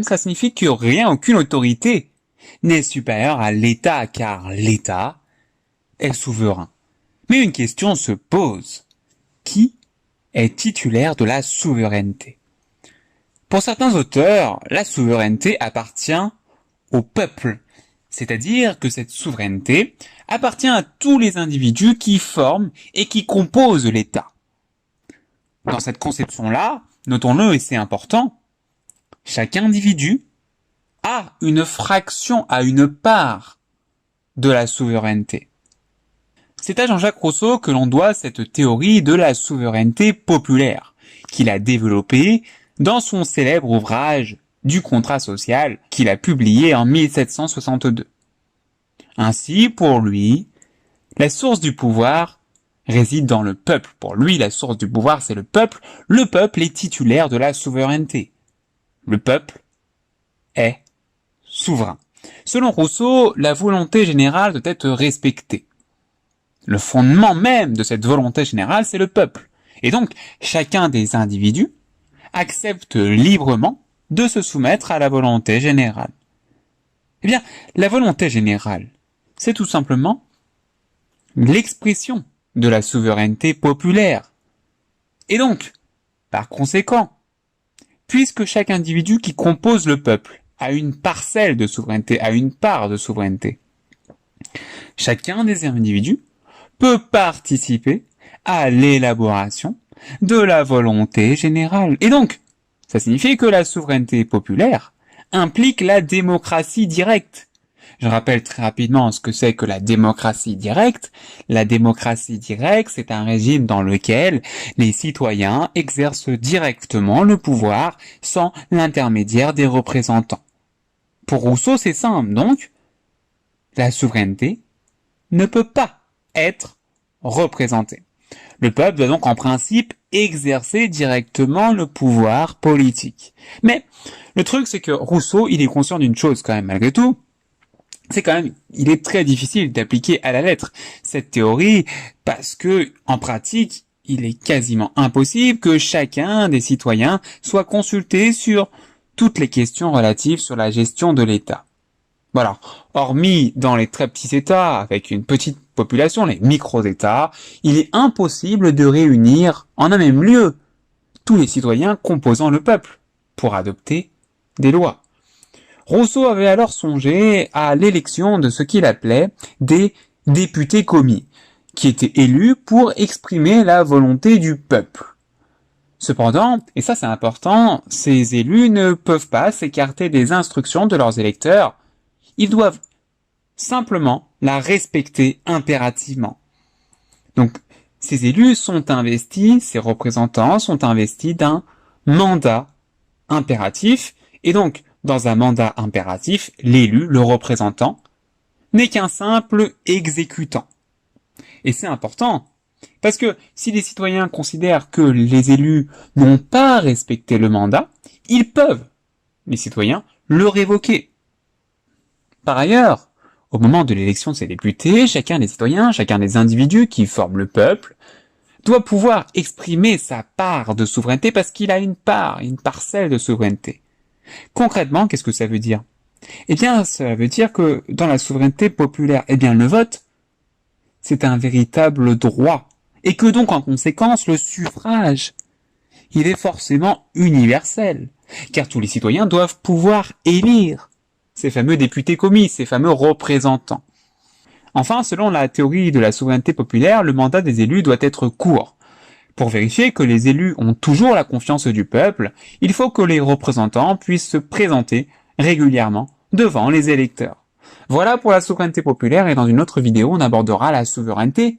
système, ça signifie que aucune autorité n'est supérieure à l'État, car l'État est souverain. Mais une question se pose. Qui est titulaire de la souveraineté? Pour certains auteurs, la souveraineté appartient au peuple, c'est-à-dire que cette souveraineté appartient à tous les individus qui forment et qui composent l'État. Dans cette conception-là, notons-le et c'est important, chaque individu a une fraction, a une part de la souveraineté. C'est à Jean-Jacques Rousseau que l'on doit cette théorie de la souveraineté populaire, qu'il a développée dans son célèbre ouvrage du contrat social qu'il a publié en 1762. Ainsi, pour lui, la source du pouvoir réside dans le peuple. Pour lui, la source du pouvoir, c'est le peuple. Le peuple est titulaire de la souveraineté. Le peuple est souverain. Selon Rousseau, la volonté générale doit être respectée. Le fondement même de cette volonté générale, c'est le peuple. Et donc, chacun des individus accepte librement de se soumettre à la volonté générale. Eh bien, la volonté générale, c'est tout simplement l'expression de la souveraineté populaire. Et donc, par conséquent, puisque chaque individu qui compose le peuple a une parcelle de souveraineté, a une part de souveraineté, chacun des individus peut participer à l'élaboration de la volonté générale. Et donc, ça signifie que la souveraineté populaire implique la démocratie directe. Je rappelle très rapidement ce que c'est que la démocratie directe. La démocratie directe, c'est un régime dans lequel les citoyens exercent directement le pouvoir sans l'intermédiaire des représentants. Pour Rousseau, c'est simple, donc, la souveraineté ne peut pas être représentée. Le peuple doit donc en principe exercer directement le pouvoir politique. Mais le truc, c'est que Rousseau, il est conscient d'une chose quand même, malgré tout, c'est quand même, il est très difficile d'appliquer à la lettre cette théorie parce que, en pratique, il est quasiment impossible que chacun des citoyens soit consulté sur toutes les questions relatives sur la gestion de l'État. Voilà. Hormis dans les très petits États, avec une petite population, les micro-États, il est impossible de réunir en un même lieu tous les citoyens composant le peuple pour adopter des lois. Rousseau avait alors songé à l'élection de ce qu'il appelait des députés commis, qui étaient élus pour exprimer la volonté du peuple. Cependant, et ça c'est important, ces élus ne peuvent pas s'écarter des instructions de leurs électeurs. Ils doivent simplement la respecter impérativement. Donc, ces élus sont investis, ces représentants sont investis d'un mandat impératif, et donc, dans un mandat impératif, l'élu, le représentant, n'est qu'un simple exécutant. Et c'est important, parce que si les citoyens considèrent que les élus n'ont pas respecté le mandat, ils peuvent, les citoyens, le révoquer. Par ailleurs, au moment de l'élection de ces députés, chacun des citoyens, chacun des individus qui forment le peuple, doit pouvoir exprimer sa part de souveraineté parce qu'il a une parcelle de souveraineté. Concrètement, qu'est-ce que ça veut dire? Eh bien, ça veut dire que dans la souveraineté populaire, eh bien, le vote, c'est un véritable droit. Et que donc, en conséquence, le suffrage, il est forcément universel. Car tous les citoyens doivent pouvoir élire ces fameux députés commis, ces fameux représentants. Enfin, selon la théorie de la souveraineté populaire, le mandat des élus doit être court. Pour vérifier que les élus ont toujours la confiance du peuple, il faut que les représentants puissent se présenter régulièrement devant les électeurs. Voilà pour la souveraineté populaire et dans une autre vidéo, on abordera la souveraineté